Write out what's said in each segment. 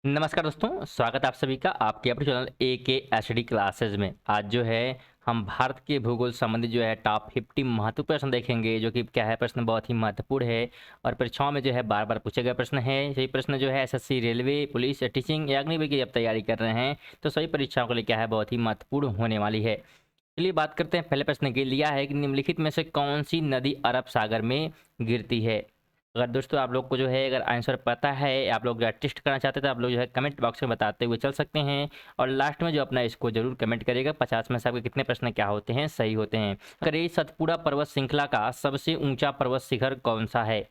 नमस्कार दोस्तों, स्वागत है आप सभी का आपके अपने चैनल AKHD क्लासेज में। आज जो है हम भारत के भूगोल संबंधी जो है टॉप 50 महत्वपूर्ण प्रश्न देखेंगे, जो कि क्या है प्रश्न बहुत ही महत्वपूर्ण है और परीक्षाओं में जो है बार बार पूछे गए प्रश्न है। सही प्रश्न जो है SSC, रेलवे, पुलिस, टीचिंग या अग्निवीर की जब तैयारी कर रहे हैं तो सभी परीक्षाओं के लिए क्या है बहुत ही महत्वपूर्ण होने वाली है। चलिए बात करते हैं। पहले प्रश्न के लिया है कि निम्नलिखित में से कौन सी नदी अरब सागर में गिरती है। अगर दोस्तों आप लोग को जो है अगर आंसर पता है, आप लोग टेस्ट करना चाहते हैं तो आप लोग जो है कमेंट बॉक्स में बताते हुए चल सकते हैं। और लास्ट में जो अपना इसको जरूर कमेंट करेगा 50 में से आपके कितने प्रश्न क्या होते हैं सही होते हैं। अगर सतपुड़ा पर्वत श्रृंखला का सबसे ऊंचा पर्वत शिखर कौन सा है,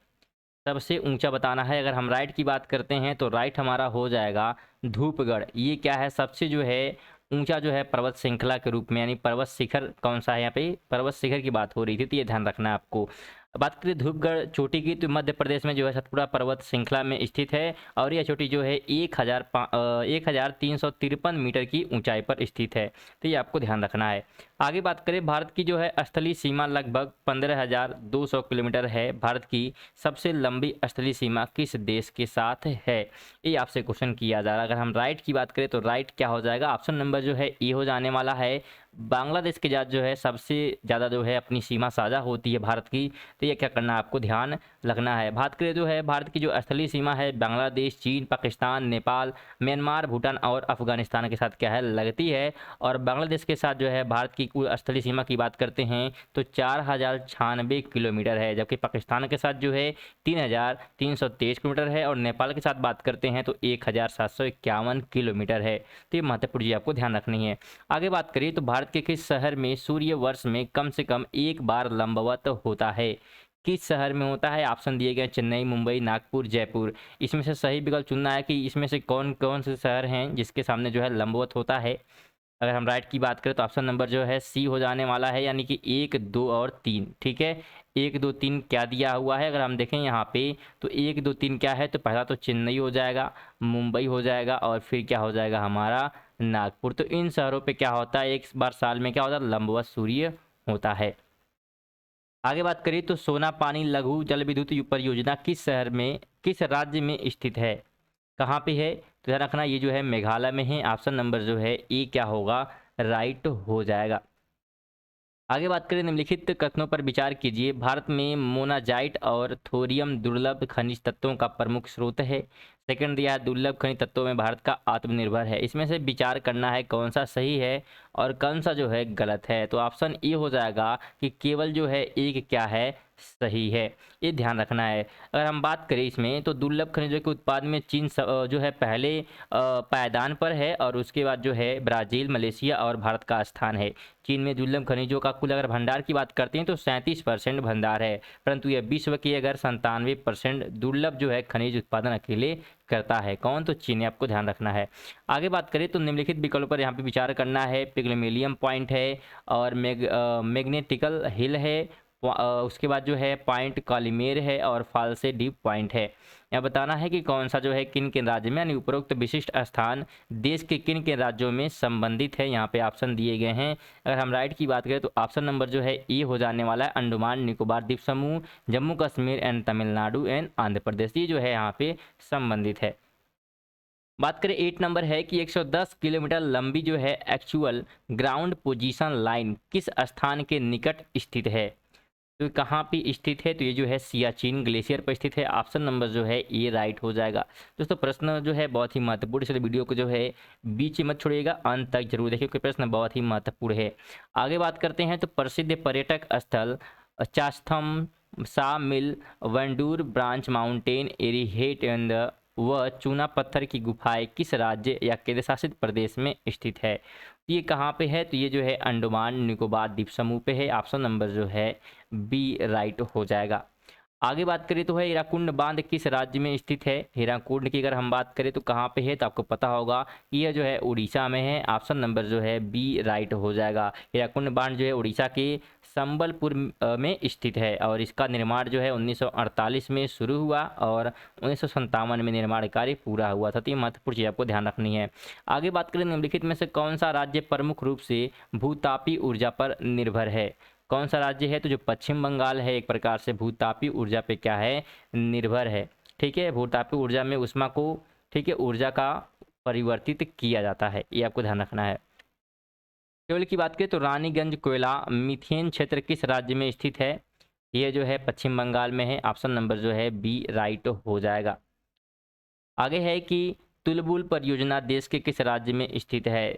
सबसे ऊंचा बताना है। अगर हम राइट की बात करते हैं तो राइट हमारा हो जाएगा धूपगढ़। ये क्या है सबसे जो है ऊंचा जो है पर्वत श्रृंखला के रूप में, यानी पर्वत शिखर कौन सा है, यहाँ पे पर्वत शिखर की बात हो रही थी तो ये ध्यान रखना है आपको। बात करें धूपगढ़ चोटी की तो मध्य प्रदेश में जो है सतपुड़ा पर्वत श्रृंखला में स्थित है और यह चोटी जो है 1353 मीटर की ऊंचाई पर स्थित है, तो ये आपको ध्यान रखना है। आगे बात करें, भारत की जो है स्थलीय सीमा लगभग 15,200 किलोमीटर है। भारत की सबसे लंबी स्थलीय सीमा किस देश के साथ है, ये आपसे क्वेश्चन किया जा रहा है। अगर हम राइट की बात करें तो राइट क्या हो जाएगा, ऑप्शन नंबर जो है ए हो जाने वाला है। बांग्लादेश के साथ जो है सबसे ज़्यादा जो है अपनी सीमा साझा होती है भारत की, तो ये क्या करना है आपको ध्यान रखना है। बात करें जो है भारत की जो स्थलीय सीमा है बांग्लादेश, चीन, पाकिस्तान, नेपाल, म्यांमार, भूटान और अफगानिस्तान के साथ क्या है लगती है। और बांग्लादेश के साथ जो है भारत की कुल स्थलीय सीमा की बात करते हैं तो 4096 किलोमीटर है, जबकि पाकिस्तान के साथ जो है 3323 किलोमीटर है और नेपाल के साथ बात करते हैं तो 1751 किलोमीटर है। तो ये महत्वपूर्ण चीज़ आपको ध्यान रखनी है। आगे बात करिए तो भारत के किस शहर में सूर्य वर्ष में कम से कम एक बार लंबवत होता है, किस शहर में होता है। ऑप्शन दिए गए चेन्नई, मुंबई, नागपुर, जयपुर। इसमें से सही विकल्प चुनना है कि इसमें से कौन कौन से शहर हैं जिसके सामने जो है लंबवत होता है। अगर हम राइट की बात करें तो ऑप्शन नंबर जो है सी हो जाने वाला है, यानी कि 1, 2 और 3। ठीक है, 1, 2, 3 क्या दिया हुआ है अगर हम देखें यहाँ पे तो 1, 2, 3 क्या है, तो पहला तो चेन्नई हो जाएगा, मुंबई हो जाएगा और फिर क्या हो जाएगा हमारा नागपुर। तो इन शहरों पे क्या होता है, एक बार साल में क्या होता है लंबवत सूर्य होता है। आगे बात करें तो सोना पानी लघु जल विद्युत परियोजना किस शहर में, किस राज्य में स्थित है, कहाँ पे है, तो ध्यान रखना ये जो है मेघालय में है। ऑप्शन नंबर जो है ए क्या होगा राइट हो जाएगा। आगे बात करें निम्नलिखित कथनों पर विचार कीजिए। भारत में मोनाजाइट और थोरियम दुर्लभ खनिज तत्वों का प्रमुख स्रोत है। सेकंड दिया है दुर्लभ खनिज तत्वों में भारत का आत्मनिर्भर है। इसमें से विचार करना है कौन सा सही है और कौन सा जो है गलत है। तो ऑप्शन ए हो जाएगा कि केवल जो है एक क्या है सही है, ये ध्यान रखना है। अगर हम बात करें इसमें तो दुर्लभ खनिजों के उत्पादन में चीन जो है पहले पायदान पर है और उसके बाद जो है ब्राज़ील, मलेशिया और भारत का स्थान है। चीन में दुर्लभ खनिजों का कुल अगर भंडार की बात करते हैं तो 37% भंडार है, परंतु यह विश्व की अगर 97% दुर्लभ जो है खनिज उत्पादन अकेले करता है। कौन, तो चीन, आपको ध्यान रखना है। आगे बात करें तो निम्नलिखित विकल्पों पर यहाँ पे विचार करना है। पिग्मेलियम पॉइंट है और मैग्नेटिकल हिल है, उसके बाद जो है पॉइंट कॉलिमेर है और फाल्से डीप पॉइंट है। यहाँ बताना है कि कौन सा जो है किन किन राज्य में, यानी उपरोक्त विशिष्ट स्थान देश के किन किन राज्यों में संबंधित है। यहाँ पे ऑप्शन दिए गए हैं। अगर हम राइट की बात करें तो ऑप्शन नंबर जो है ए हो जाने वाला है, अंडमान निकोबार द्वीप समूह, जम्मू कश्मीर एंड तमिलनाडु एंड आंध्र प्रदेश, ये जो है यहाँ पे संबंधित है। बात करें 8 नंबर है कि 110 किलोमीटर लंबी जो है एक्चुअल ग्राउंड पोजीशन लाइन किस स्थान के निकट स्थित है, तो कहाँ पे स्थित है, तो ये जो है सियाचिन ग्लेशियर पर स्थित है। ऑप्शन नंबर जो है ये राइट हो जाएगा। दोस्तों प्रश्न जो है बहुत ही महत्वपूर्ण, इसलिए वीडियो को जो है बीच में मत छोड़िएगा, अंत तक जरूर देखिए क्योंकि प्रश्न बहुत ही महत्वपूर्ण है। आगे बात करते हैं तो प्रसिद्ध पर्यटक स्थल चास्थम, सा मिल, वंडूर ब्रांच माउंटेन, एरिहेट एंड व चूना पत्थर की गुफाएं किस राज्य या केंद्र शासित प्रदेश में स्थित है। ये कहाँ पे है, तो ये जो है अंडमान निकोबार द्वीप समूह पे है। ऑप्शन नंबर जो है बी राइट हो जाएगा। आगे बात करें तो है हीराकुंड बांध किस राज्य में स्थित है। हीराकुंड की अगर हम बात करें तो कहाँ पे है, तो आपको पता होगा कि यह जो है उड़ीसा में है। ऑप्शन नंबर जो है बी राइट हो जाएगा। हीराकुंड बांध जो है उड़ीसा के संबलपुर में स्थित है और इसका निर्माण जो है 1948 में शुरू हुआ और 1957 में निर्माण कार्य पूरा हुआ था। तो ये महत्वपूर्ण चीज़ आपको ध्यान रखनी है। आगे बात करें निम्नलिखित में से कौन सा राज्य प्रमुख रूप से भूतापी ऊर्जा पर निर्भर है, कौन सा राज्य है, तो जो पश्चिम बंगाल है एक प्रकार से भूतापी ऊर्जा पे क्या है निर्भर है। ठीक है, भूतापी ऊर्जा में ऊष्मा को ठीक है, ऊर्जा का परिवर्तित किया जाता है, ये आपको ध्यान रखना है। केवल की बात करें तो रानीगंज कोयला मीथेन क्षेत्र किस राज्य में स्थित है? ये जो है पश्चिम बंगाल में है, ऑप्शन नंबर जो है बी राइट हो जाएगा। आगे है कि तुलबुल परियोजना देश के किस राज्य में स्थित है?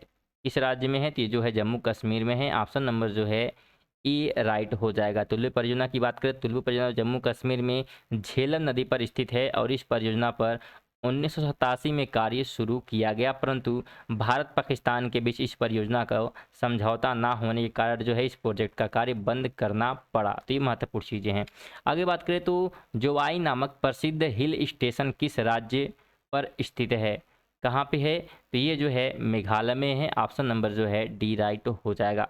किस राज्य में है? तो ये जो है जम्मू कश्मीर में है, ऑप्शन नंबर जो है ई राइट हो जाएगा। तुलबुल परियोजना की बात करें, तुलबुल परियोजना जम्मू कश्मीर में झेलम नदी पर स्थित है और इस परियोजना पर 1987 में कार्य शुरू किया गया, परंतु भारत पाकिस्तान के बीच इस परियोजना का समझौता ना होने के कारण जो है इस प्रोजेक्ट का कार्य बंद करना पड़ा। तो ये महत्वपूर्ण चीज़ें हैं। आगे बात करें तो जोवाई नामक प्रसिद्ध हिल स्टेशन किस राज्य पर स्थित है? कहाँ पे है? तो ये जो है मेघालय में है, ऑप्शन नंबर जो है डी राइट हो जाएगा।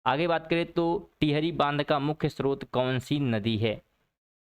आगे बात करें तो टिहरी बांध का मुख्य स्रोत कौन सी नदी है?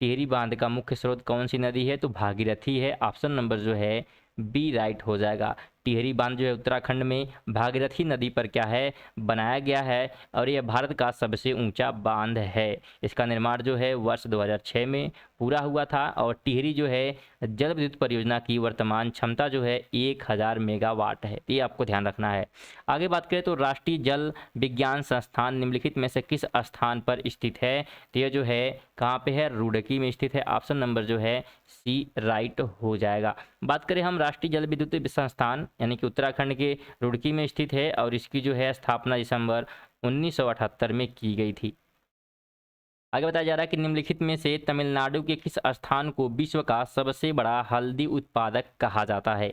टिहरी बांध का मुख्य स्रोत कौन सी नदी है? तो भागीरथी है, ऑप्शन नंबर जो है बी राइट हो जाएगा। टिहरी बांध जो है उत्तराखंड में भागीरथी नदी पर क्या है, बनाया गया है और यह भारत का सबसे ऊंचा बांध है। इसका निर्माण जो है वर्ष 2006 में पूरा हुआ था और टिहरी जो है जल विद्युत परियोजना की वर्तमान क्षमता जो है 1000 मेगावाट है, ये आपको ध्यान रखना है। आगे बात करें तो राष्ट्रीय जल विज्ञान संस्थान निम्नलिखित में से किस स्थान पर स्थित है? तो यह जो है कहाँ पे है? रुड़की में स्थित है, ऑप्शन नंबर जो है सी राइट हो जाएगा। बात करें हम राष्ट्रीय जल विद्युत संस्थान यानी कि उत्तराखंड के रुड़की में स्थित है और इसकी जो है स्थापना दिसंबर 1978 में की गई थी। आगे बताया जा रहा है कि निम्नलिखित में से तमिलनाडु के किस स्थान को विश्व का सबसे बड़ा हल्दी उत्पादक कहा जाता है?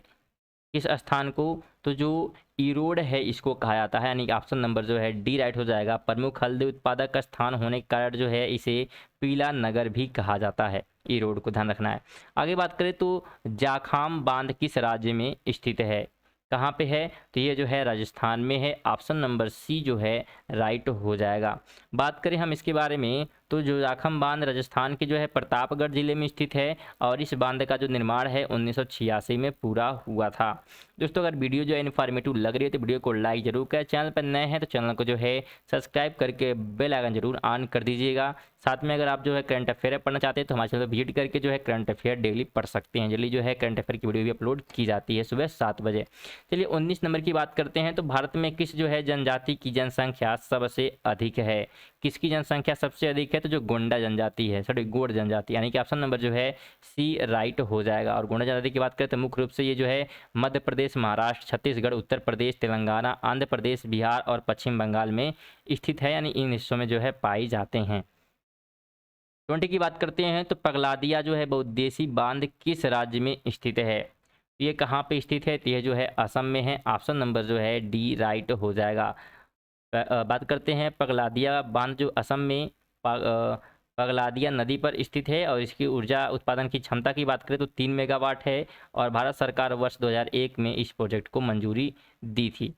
किस स्थान को? तो जो ईरोड है इसको कहा जाता है, यानी कि ऑप्शन नंबर जो है डी राइट हो जाएगा। प्रमुख हल्दी उत्पादक का स्थान होने के कारण जो है इसे पीला नगर भी कहा जाता है, ईरोड को ध्यान रखना है। आगे बात करें तो जाखाम बांध किस राज्य में स्थित है? कहाँ पे है? तो ये जो है राजस्थान में है, ऑप्शन नंबर सी जो है राइट हो जाएगा। बात करें हम इसके बारे में तो जो जाखम बांध राजस्थान के जो है प्रतापगढ़ जिले में स्थित है और इस बांध का जो निर्माण है 1986 में पूरा हुआ था। दोस्तों अगर वीडियो जो है इन्फॉर्मेटिव लग रही है तो वीडियो को लाइक जरूर करें, चैनल पर नए हैं तो चैनल को जो है सब्सक्राइब करके बेल आइकन जरूर ऑन कर दीजिएगा। साथ में अगर आप जो है करंट अफेयर पढ़ना चाहते हैं तो हमारे चैनल पर विजिट करके जो है करंट अफेयर डेली पढ़ सकते हैं। डेली जो है करंट अफेयर की वीडियो भी अपलोड की जाती है सुबह 7 बजे। चलिए 19 नंबर की बात करते हैं तो भारत में किस जो है जनजाति की जनसंख्या सबसे अधिक है? किसकी जनसंख्या सबसे अधिक है? तो जो गोंडा जनजाति है, सॉरी गोंड जनजाति, यानी कि ऑप्शन नंबर जो है सी राइट हो जाएगा। और गोंडा जनजाति की बात करें तो मुख्य रूप से ये जो है मध्य प्रदेश, महाराष्ट्र, छत्तीसगढ़, उत्तर प्रदेश, तेलंगाना, आंध्र प्रदेश, बिहार और पश्चिम बंगाल में स्थित है, यानी इन हिस्सों में जो है पाई जाते हैं। 20 की बात करते हैं तो पगलादिया जो है बहुउद्देशीय बांध किस राज्य में स्थित है? ये कहाँ पे स्थित है? तो ये जो है असम में है, ऑप्शन नंबर जो है डी राइट हो जाएगा। बात करते हैं पगलादिया बांध जो असम में पगलादिया नदी पर स्थित है और इसकी ऊर्जा उत्पादन की क्षमता की बात करें तो 3 मेगावाट है और भारत सरकार वर्ष 2001 में इस प्रोजेक्ट को मंजूरी दी थी।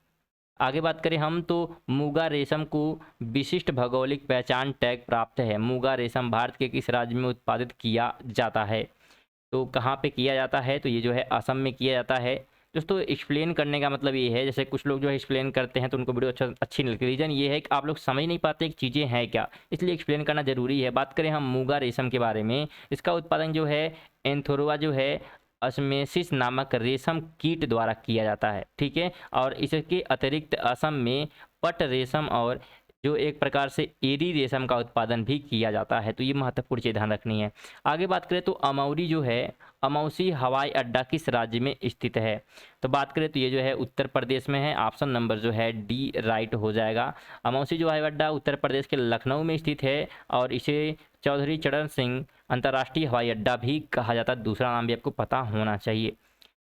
आगे बात करें हम तो मूगा रेशम को विशिष्ट भौगोलिक पहचान टैग प्राप्त है। मूगा रेशम भारत के किस राज्य में उत्पादित किया जाता है? तो कहाँ पे किया जाता है? तो ये जो है असम में किया जाता है। दोस्तों एक्सप्लेन करने का मतलब ये है, जैसे कुछ लोग जो है एक्सप्लेन करते हैं तो उनको वीडियो अच्छी नहीं लगती। रीज़न ये है कि आप लोग समझ नहीं पाते कि चीज़ें हैं क्या, इसलिए एक्सप्लेन करना जरूरी है। बात करें हम मूगा रेशम के बारे में, इसका उत्पादन जो है एंथोरवा जो है असमेसिस नामक रेशम कीट द्वारा किया जाता है, ठीक है। और इसके अतिरिक्त असम में पट रेशम और जो एक प्रकार से एरी रेशम का उत्पादन भी किया जाता है, तो ये महत्वपूर्ण चीज़ ध्यान रखनी है। आगे बात करें तो अमौरी जो है, अमौसी हवाई अड्डा किस राज्य में स्थित है? तो बात करें तो ये जो है उत्तर प्रदेश में है, ऑप्शन नंबर जो है डी राइट हो जाएगा। अमौसी जो हवाई अड्डा उत्तर प्रदेश के लखनऊ में स्थित है और इसे चौधरी चरण सिंह अंतर्राष्ट्रीय हवाई अड्डा भी कहा जाता है, दूसरा नाम भी आपको पता होना चाहिए।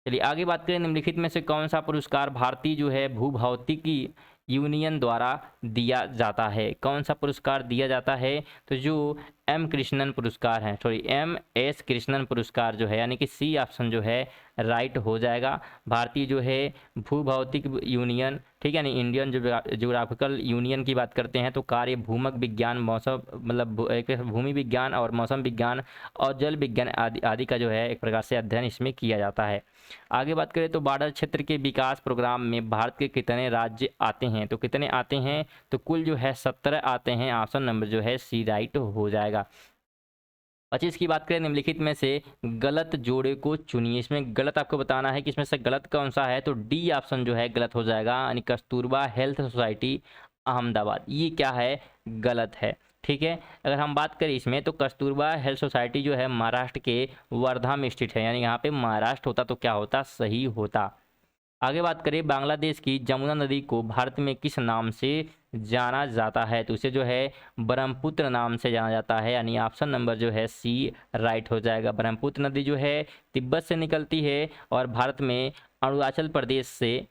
चलिए आगे बात करें निम्नलिखित में से कौन सा पुरस्कार भारतीय जो है भूभौतिकी यूनियन द्वारा दिया जाता है? कौन सा पुरस्कार दिया जाता है? तो जो एम कृष्णन पुरस्कार है, सॉरी एम एस कृष्णन पुरस्कार जो है, यानी कि सी ऑप्शन जो है राइट हो जाएगा। भारतीय जो है भूभौतिक यूनियन, ठीक है, यानी इंडियन ज्योग्राफिकल यूनियन की बात करते हैं तो कार्य भूमक विज्ञान, मौसम मतलब एक भूमि विज्ञान और मौसम विज्ञान और जल विज्ञान आदि आदि का जो है एक प्रकार से अध्ययन इसमें किया जाता है। आगे बात करें तो बॉर्डर क्षेत्र के विकास प्रोग्राम में भारत के कितने राज्य आते हैं? तो कितने आते हैं? तो कुल जो है 17 आते हैं, ऑप्शन नंबर जो है सी राइट हो जाएगा। 25 की बात करें, निम्नलिखित में से गलत जोड़े को चुनिए। इसमें गलत आपको बताना है कि इसमें से गलत कौन सा है, तो डी ऑप्शन जो है गलत हो जाएगा, यानी कस्तूरबा हेल्थ सोसाइटी अहमदाबाद, ये क्या है, गलत है। ठीक है, अगर हम बात करें इसमें, तो कस्तूरबा हेल्थ सोसाइटी जो है महाराष्ट्र के वर्धा में स्थित है, यानी यहाँ पे महाराष्ट्र होता तो क्या होता, सही होता। आगे बात करें, बांग्लादेश की जमुना नदी को भारत में किस नाम से जाना जाता है, तो उसे जो है ब्रह्मपुत्र नाम से जाना जाता है, यानी ऑप्शन नंबर जो है सी राइट हो जाएगा। ब्रह्मपुत्र नदी जो है तिब्बत से निकलती है और भारत में अरुणाचल प्रदेश से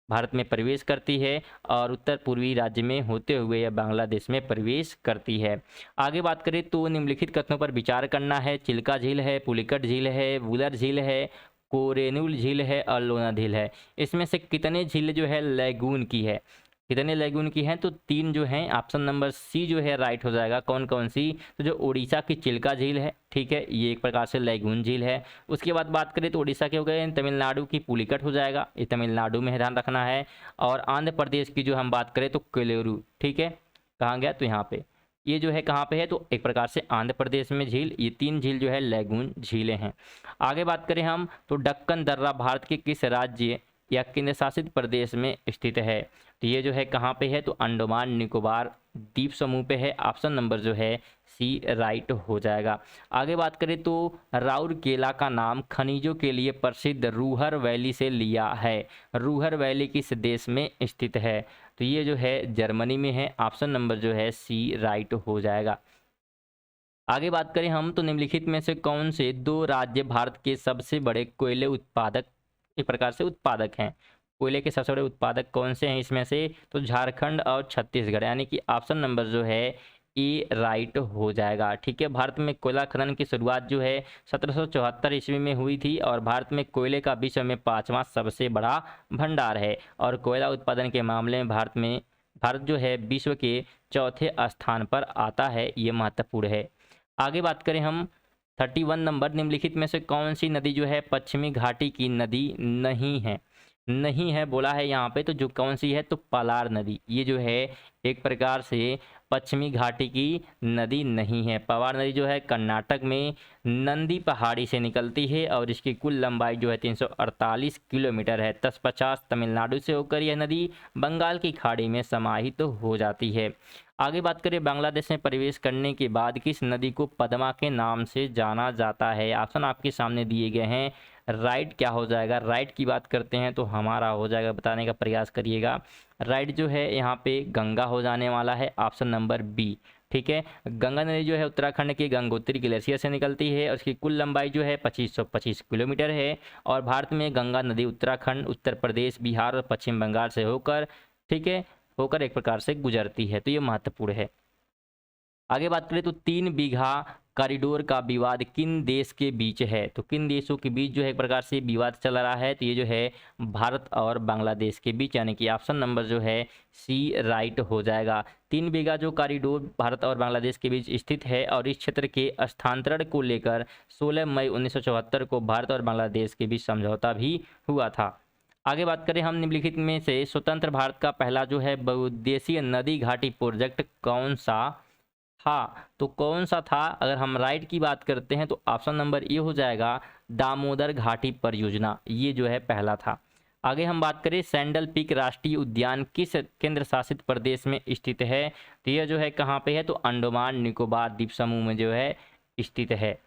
भारत में प्रवेश करती है और उत्तर पूर्वी राज्य में होते हुए यह बांग्लादेश में प्रवेश करती है। आगे बात करें तो निम्नलिखित कथनों पर विचार करना है। चिल्का झील है, पुलिकट झील है, वुलर झील है, कोरेनुल झील है और लोना झील है। इसमें से कितने झील जो है लैगून की है, कितने लैगून की हैं, तो 3 जो हैं, ऑप्शन नंबर सी जो है राइट हो जाएगा। कौन कौन सी, तो जो उड़ीसा की चिल्का झील है, ठीक है, ये एक प्रकार से लैगून झील है। उसके बाद बात करें तो उड़ीसा के हो गए, तमिलनाडु की पुलिकट हो जाएगा, ये तमिलनाडु में ध्यान रखना है। और आंध्र प्रदेश की जो हम बात करें तो कोलेरू, ठीक है, कहाँ गया, तो यहाँ पे, ये जो है कहाँ पे है, तो एक प्रकार से आंध्र प्रदेश में झील, ये 3 झील जो है लैगून झीलें हैं। आगे बात करें हम तो दक्कन दर्रा भारत के किस राज्य या केंद्र शासित प्रदेश में स्थित है, तो ये जो है कहाँ पे है, तो अंडमान निकोबार द्वीप समूह पे है। ऑप्शन नंबर जो है सी राइट हो जाएगा। आगे बात करें तो राउरकेला का नाम खनिजों के लिए प्रसिद्ध रूहर वैली से लिया है। रूहर वैली किस देश में स्थित है, तो ये जो है जर्मनी में है। ऑप्शन नंबर जो है सी राइट हो जाएगा। आगे बात करें हम तो निम्नलिखित में से कौन से 2 राज्य भारत के सबसे बड़े कोयले उत्पादक, एक प्रकार से उत्पादक हैं। कोयले के सबसे बड़े उत्पादक कौन से हैं इसमें से, तो झारखंड और छत्तीसगढ़, यानी कि ऑप्शन नंबर जो है ए राइट हो जाएगा। ठीक है, भारत में कोयला खनन की शुरुआत जो है 1774 ईस्वी में हुई थी और भारत में कोयले का विश्व में 5वां सबसे बड़ा भंडार है और कोयला उत्पादन के मामले में भारत जो है विश्व के 4थे स्थान पर आता है, ये महत्वपूर्ण है। आगे बात करें हम 31 नंबर, निम्नलिखित में से कौन सी नदी जो है पश्चिमी घाटी की नदी नहीं है, नहीं है बोला है यहाँ पे, तो जो कौन सी है, तो पलार नदी, ये जो है एक प्रकार से पश्चिमी घाटी की नदी नहीं है। पवार नदी जो है कर्नाटक में नंदी पहाड़ी से निकलती है और इसकी कुल लंबाई जो है 348 किलोमीटर है। 1050 तमिलनाडु से होकर यह नदी बंगाल की खाड़ी में समाहित हो जाती है। आगे बात करें, बांग्लादेश में प्रवेश करने के बाद किस नदी को पद्मा के नाम से जाना जाता है, ऑप्शन आपके सामने दिए गए हैं। राइट क्या हो जाएगा, राइट की बात करते हैं तो हमारा हो जाएगा, बताने का प्रयास करिएगा। राइट जो है यहाँ पे गंगा हो जाने वाला है, ऑप्शन नंबर बी। ठीक है, गंगा नदी जो है उत्तराखंड के गंगोत्री ग्लेशियर से निकलती है और उसकी कुल लंबाई जो है 2525 किलोमीटर है और भारत में गंगा नदी उत्तराखंड, उत्तर प्रदेश, बिहार और पश्चिम बंगाल से होकर, ठीक है, होकर एक प्रकार से गुजरती है, तो ये महत्वपूर्ण है। आगे बात करें तो 3 बीघा कॉरिडोर का विवाद किन देश के बीच है, तो किन देशों के बीच जो है एक प्रकार से विवाद चल रहा है, तो ये जो है भारत और बांग्लादेश के बीच, यानी कि ऑप्शन नंबर जो है सी राइट हो जाएगा। 3 बीघा जो कॉरिडोर भारत और बांग्लादेश के बीच स्थित है और इस क्षेत्र के स्थानांतरण को लेकर 16 मई 1974 को भारत और बांग्लादेश के बीच समझौता भी हुआ था। आगे बात करें हम, निम्नलिखित में से स्वतंत्र भारत का पहला जो है बहुउद्देशीय नदी घाटी प्रोजेक्ट कौन सा था, तो कौन सा था, अगर हम राइट की बात करते हैं तो ऑप्शन नंबर ए हो जाएगा दामोदर घाटी परियोजना, ये जो है पहला था। आगे हम बात करें, सैंडल पीक राष्ट्रीय उद्यान किस केंद्र शासित प्रदेश में स्थित है, तो यह जो है कहाँ पे है, तो अंडमान निकोबार द्वीप समूह में जो है स्थित है।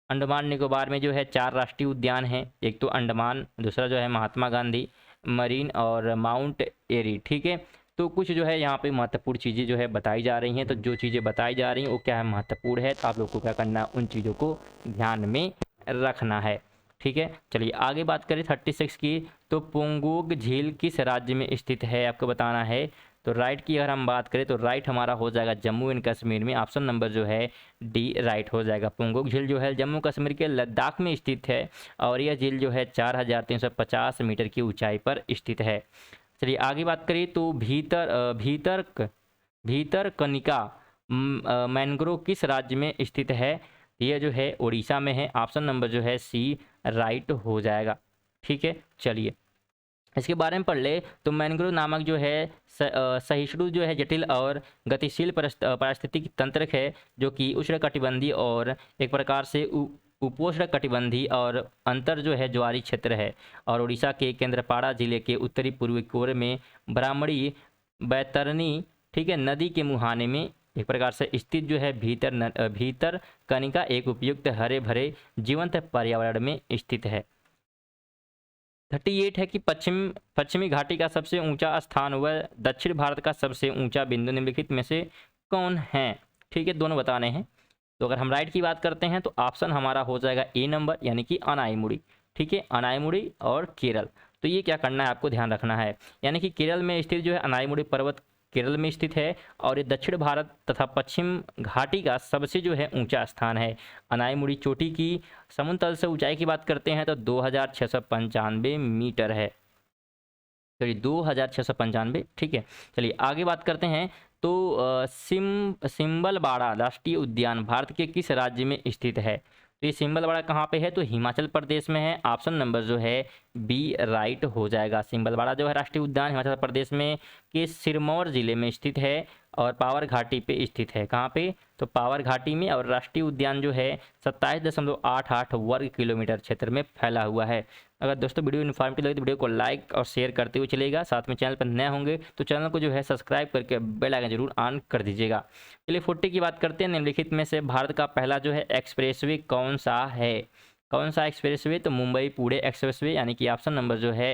अंडमान निकोबार में जो है 4 राष्ट्रीय उद्यान हैं, एक तो अंडमान, दूसरा जो है महात्मा गांधी मरीन और माउंट एरी। ठीक है, तो कुछ जो है यहाँ पे महत्वपूर्ण चीज़ें जो है बताई जा रही हैं, तो जो चीज़ें बताई जा रही हैं वो क्या है, महत्वपूर्ण है, तो आप लोग को क्या करना है, उन चीज़ों को ध्यान में रखना है। ठीक है, चलिए आगे बात करें 36 की, तो पुंगोग झील किस राज्य में स्थित है, आपको बताना है। तो राइट की अगर हम बात करें तो राइट हमारा हो जाएगा जम्मू एंड कश्मीर में, ऑप्शन नंबर जो है डी राइट हो जाएगा। पुंगोग झील जो है जम्मू कश्मीर के लद्दाख में स्थित है और यह झील जो है 4350 मीटर की ऊंचाई पर स्थित है। चलिए आगे बात करें तो भीतरकनिका मैंग्रोव किस राज्य में स्थित है, यह जो है उड़ीसा में है, ऑप्शन नंबर जो है सी राइट हो जाएगा। ठीक है, चलिए इसके बारे में पढ़ ले तो मैंग्रोव नामक जो है सहिष्णु जो है जटिल और गतिशील पारिस्थितिक तंत्र है, जो कि उष्णकटिबंधीय और एक प्रकार से उपोष्णकटिबंधीय और अंतर जो है ज्वारी क्षेत्र है। और उड़ीसा के केंद्रपाड़ा जिले के उत्तरी पूर्वी कोर में ब्राह्मणी बैतरणी, ठीक है, नदी के मुहाने में एक प्रकार से स्थित जो है भीतर कनिका एक उपयुक्त हरे भरे जीवंत पर्यावरण में स्थित है। 38 है कि पश्चिमी घाटी का सबसे ऊंचा स्थान व दक्षिण भारत का सबसे ऊंचा बिंदु निम्नलिखित में से कौन है। ठीक है, दोनों बताने हैं। तो अगर हम राइट की बात करते हैं तो ऑप्शन हमारा हो जाएगा ए नंबर, यानी कि अनाईमुड़ी। ठीक है, अनाईमुड़ी और केरल। तो ये क्या करना है, आपको ध्यान रखना है, यानी कि केरल में स्थित जो है अनाईमुड़ी पर्वत केरल में स्थित है और ये दक्षिण भारत तथा पश्चिम घाटी का सबसे जो है ऊंचा स्थान है। अनाईमुड़ी चोटी की समुद्र तल से ऊंचाई की बात करते हैं तो 2695 मीटर है। चलिए 2695, ठीक है। चलिए आगे बात करते हैं। तो सिंबलबाड़ा राष्ट्रीय उद्यान भारत के किस राज्य में स्थित है। तो ये सिंबलबाड़ा कहाँ पे है, तो हिमाचल प्रदेश में है। ऑप्शन नंबर जो है बी राइट हो जाएगा। सिंबलबाड़ा जो है राष्ट्रीय उद्यान हिमाचल प्रदेश में के सिरमौर जिले में स्थित है और पावर घाटी पे स्थित है। कहाँ पे, तो पावर घाटी में। और राष्ट्रीय उद्यान जो है 27.88 वर्ग किलोमीटर क्षेत्र में फैला हुआ है। अगर दोस्तों वीडियो इन्फॉर्मेटिव लगे तो वीडियो को लाइक और शेयर करते हुए चलेगा। साथ में चैनल पर नए होंगे तो चैनल को जो है सब्सक्राइब करके बेल आइकन जरूर ऑन कर दीजिएगा। चलिए 40 की बात करते हैं। निम्नलिखित में से भारत का पहला जो है एक्सप्रेसवे कौन सा है। कौन सा एक्सप्रेसवे, तो मुंबई पुणे एक्सप्रेसवे, यानी कि ऑप्शन नंबर जो है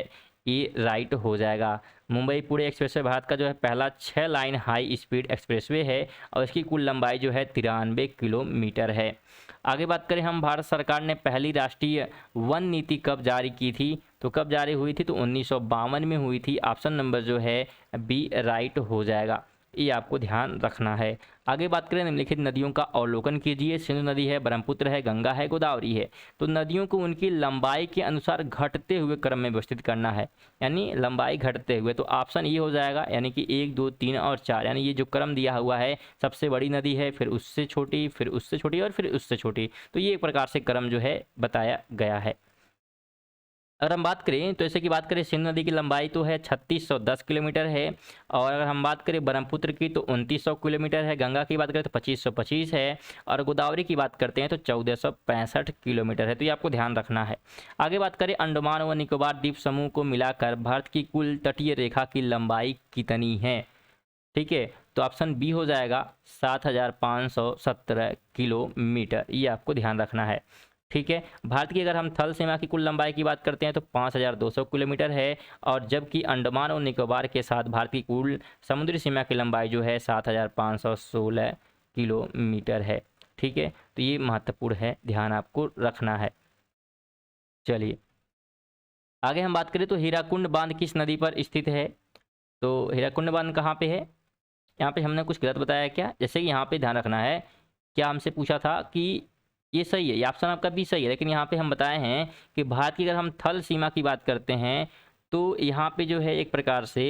ये राइट हो जाएगा। मुंबई पुणे एक्सप्रेसवे भारत का जो है पहला 6 लाइन हाई स्पीड एक्सप्रेसवे है और इसकी कुल लंबाई जो है 93 किलोमीटर है। आगे बात करें हम, भारत सरकार ने पहली राष्ट्रीय वन नीति कब जारी की थी। तो कब जारी हुई थी, तो 1952 में हुई थी। ऑप्शन नंबर जो है बी राइट हो जाएगा। ये आपको ध्यान रखना है। आगे बात करें निम्नलिखित नदियों का अवलोकन कीजिए। सिंधु नदी है, ब्रह्मपुत्र है, गंगा है, गोदावरी है। तो नदियों को उनकी लंबाई के अनुसार घटते हुए क्रम में व्यवस्थित करना है, यानी लंबाई घटते हुए। तो ऑप्शन ये हो जाएगा, यानी कि 1, 2, 3 और 4, यानी ये जो क्रम दिया हुआ है, सबसे बड़ी नदी है, फिर उससे छोटी, फिर उससे छोटी और फिर उससे छोटी। तो ये एक प्रकार से क्रम जो है बताया गया है। अगर हम बात करें तो ऐसे की बात करें, सिंधु नदी की लंबाई तो है 3610 किलोमीटर है। और अगर हम बात करें ब्रह्मपुत्र की तो 2900 किलोमीटर है। गंगा की बात करें तो 2525 है। और गोदावरी की बात करते हैं तो 1465 किलोमीटर है। तो ये आपको ध्यान रखना है। आगे बात करें, अंडमान व निकोबार द्वीप समूह को मिलाकर भारत की कुल तटीय रेखा की लंबाई कितनी है। ठीक है, तो ऑप्शन बी हो जाएगा 7517 किलोमीटर। ये आपको ध्यान रखना है। ठीक है, भारत की अगर हम थल सीमा की कुल लंबाई की बात करते हैं तो 5200 किलोमीटर है। और जबकि अंडमान और निकोबार के साथ भारत की कुल समुद्री सीमा की लंबाई जो है 7516 किलोमीटर है। ठीक है, तो ये महत्वपूर्ण है, ध्यान आपको रखना है। चलिए आगे हम बात करें तो हीराकुंड बांध किस नदी पर स्थित है। तो हीराकुंड बांध कहाँ पे है, यहाँ पे हमने कुछ गलत बताया क्या। जैसे कि यहाँ पे ध्यान रखना है, क्या हमसे पूछा था कि ये सही है, ये ऑप्शन आपका भी सही है, लेकिन यहाँ पे हम बताए हैं कि भारत की अगर हम थल सीमा की बात करते हैं तो यहाँ पे जो है एक प्रकार से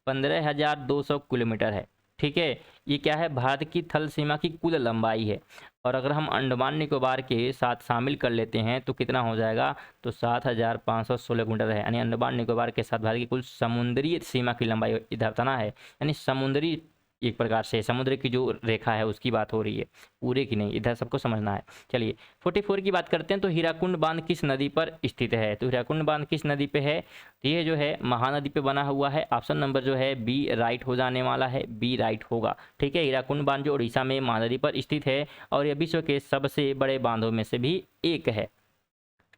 15,200 किलोमीटर है। ठीक है, ये क्या है, भारत की थल सीमा की कुल लंबाई है। और अगर हम अंडमान निकोबार के साथ शामिल कर लेते हैं तो कितना हो जाएगा, तो 7516 किलोमीटर है। यानी अंडमान निकोबार के साथ भारत की कुल समुद्री सीमा की लंबाई इधर तना है, यानी समुद्री एक प्रकार से समुद्र की जो रेखा है उसकी बात हो रही है, पूरे की नहीं, इधर सबको समझना है। चलिए 44 की बात करते हैं। तो हीराकुंड बांध किस नदी पर स्थित है। तो हीराकुंड बांध किस नदी पे है, तो ये जो है महानदी पे बना हुआ है। ऑप्शन नंबर जो है बी राइट हो जाने वाला है, बी राइट होगा। ठीक है, हीराकुंड बांध जो उड़ीसा में महानदी पर स्थित है और यह विश्व के सबसे बड़े बांधों में से भी एक है।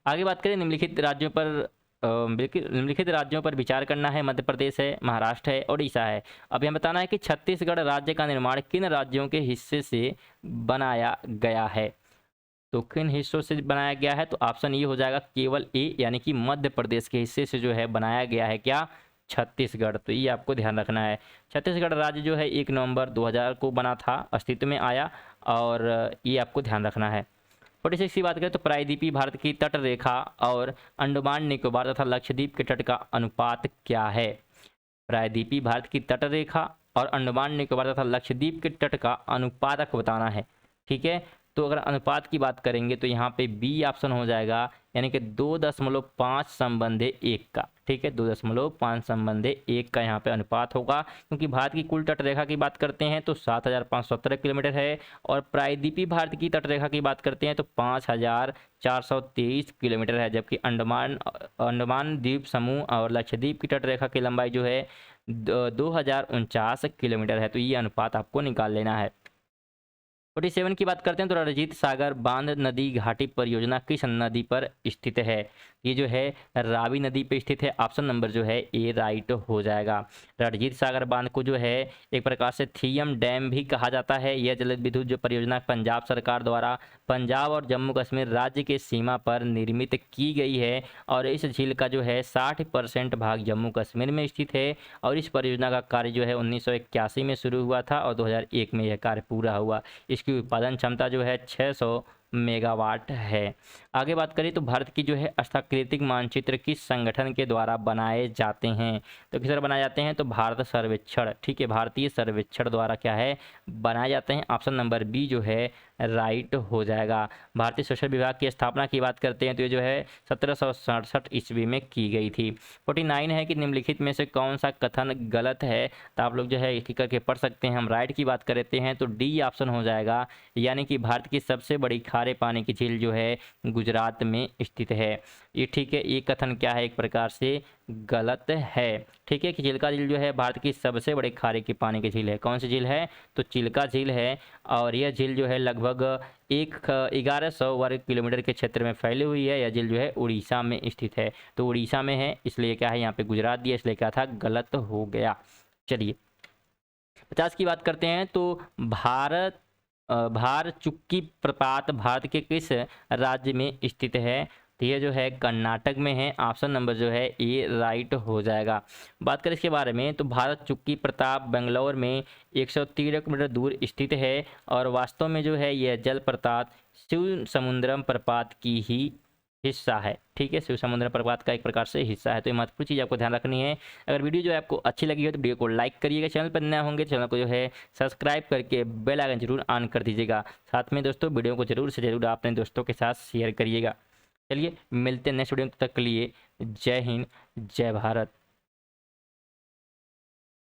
आगे बात करें निम्नलिखित राज्यों पर निम्नलिखित राज्यों पर विचार करना है। मध्य प्रदेश है, महाराष्ट्र है, ओडिशा है। अब यह बताना है कि छत्तीसगढ़ राज्य का निर्माण किन राज्यों के हिस्से से बनाया गया है। तो किन हिस्सों से बनाया गया है, तो ऑप्शन ये हो जाएगा केवल ए, यानी कि मध्य प्रदेश के हिस्से से जो है बनाया गया है क्या, छत्तीसगढ़। तो ये आपको ध्यान रखना है। छत्तीसगढ़ राज्य जो है 1 नवंबर 2000 को बना था, अस्तित्व में आया, और ये आपको ध्यान रखना है। 46 की बात करें तो प्रायद्वीपीय भारत की तट रेखा और अंडमान निकोबार तथा लक्षद्वीप के तट का अनुपात क्या है। प्रायद्वीपीय भारत की तट रेखा और अंडमान निकोबार तथा लक्षद्वीप के तट का अनुपात आपको बताना है। ठीक है, तो अगर अनुपात की बात करेंगे तो यहाँ पे बी ऑप्शन हो जाएगा, यानी कि 2.5 संबंधे 1 का। ठीक है, 2.5 संबंधे 1 का यहाँ पे अनुपात होगा, क्योंकि भारत की कुल तटरेखा की बात करते हैं तो 7,517 किलोमीटर है, और प्रायद्वीपीय भारत की तटरेखा की बात करते हैं तो 5,423 किलोमीटर है, जबकि अंडमान द्वीप समूह और लक्षद्वीप की तटरेखा की लंबाई जो है 2,049 किलोमीटर है। तो ये अनुपात आपको निकाल लेना है। 47 की बात करते हैं तो रणजीत सागर बांध नदी घाटी परियोजना किस नदी पर स्थित है? ये जो है रावी नदी पे स्थित है। ऑप्शन नंबर जो है ए राइट हो जाएगा। रणजीत सागर बांध को जो है एक प्रकार से थियम डैम भी कहा जाता है। यह जल विद्युत जो परियोजना पंजाब सरकार द्वारा पंजाब और जम्मू कश्मीर राज्य के सीमा पर निर्मित की गई है, और इस झील का जो है 60% भाग जम्मू कश्मीर में स्थित है, और इस परियोजना का कार्य जो है 1981 में शुरू हुआ था और 2001 में यह कार्य पूरा हुआ। इसकी उत्पादन क्षमता जो है 600 मेगावाट है। आगे बात करें तो भारत की जो है स्थाकृतिक मानचित्र किस संगठन के द्वारा बनाए जाते हैं? तो किस तरह बनाए जाते हैं? तो भारत सर्वेक्षण, ठीक है, भारतीय सर्वेक्षण द्वारा क्या है बनाए जाते हैं। ऑप्शन नंबर बी जो है राइट हो जाएगा। भारतीय सोशल विभाग की स्थापना की बात करते हैं तो ये जो है 1767 ईस्वी में की गई थी। 49 है कि निम्नलिखित में से कौन सा कथन गलत है? तो आप लोग जो है एक करके पढ़ सकते हैं। हम राइट की बात करते हैं तो डी ऑप्शन हो जाएगा, यानी कि भारत की सबसे बड़ी खारे पानी की झील जो है गुजरात में स्थित है। ये ठीक है, ये कथन क्या है एक प्रकार से गलत है। ठीक है, कि चिल्का झील जो है भारत की सबसे बड़ी खारे के पानी की झील है। कौन सी झील है? तो चिल्का झील है, और यह झील जो है लगभग 1100 वर्ग किलोमीटर के क्षेत्र में फैली हुई है। यह झील जो है उड़ीसा में स्थित है, तो उड़ीसा में है, इसलिए क्या है यहाँ पे गुजरात दिया, इसलिए क्या था गलत हो गया। चलिए 50 की बात करते हैं तो भार चुक्की प्रपात भारत के किस राज्य में स्थित है? तो ये जो है कर्नाटक में है। ऑप्शन नंबर जो है ए राइट हो जाएगा। बात करें इसके बारे में तो भारत चुक्की प्रताप बेंगलोर में 113 किलोमीटर दूर स्थित है, और वास्तव में जो है यह जल प्रपात शिव समुद्रम प्रपात की ही हिस्सा है। ठीक है, शिव समुद्र प्रपात का एक प्रकार से हिस्सा है। तो ये महत्वपूर्ण चीज़ आपको ध्यान रखनी है। अगर वीडियो जो है आपको अच्छी लगी हो तो वीडियो को लाइक करिएगा, चैनल पर नए होंगे तो चैनल को जो है सब्सक्राइब करके बेल आइकन जरूर ऑन कर दीजिएगा। साथ में दोस्तों वीडियो को जरूर से जरूर अपने दोस्तों के साथ शेयर करिएगा। चलिए मिलते हैं नेक्स्ट वीडियो, तक के लिए जय हिंद जय भारत।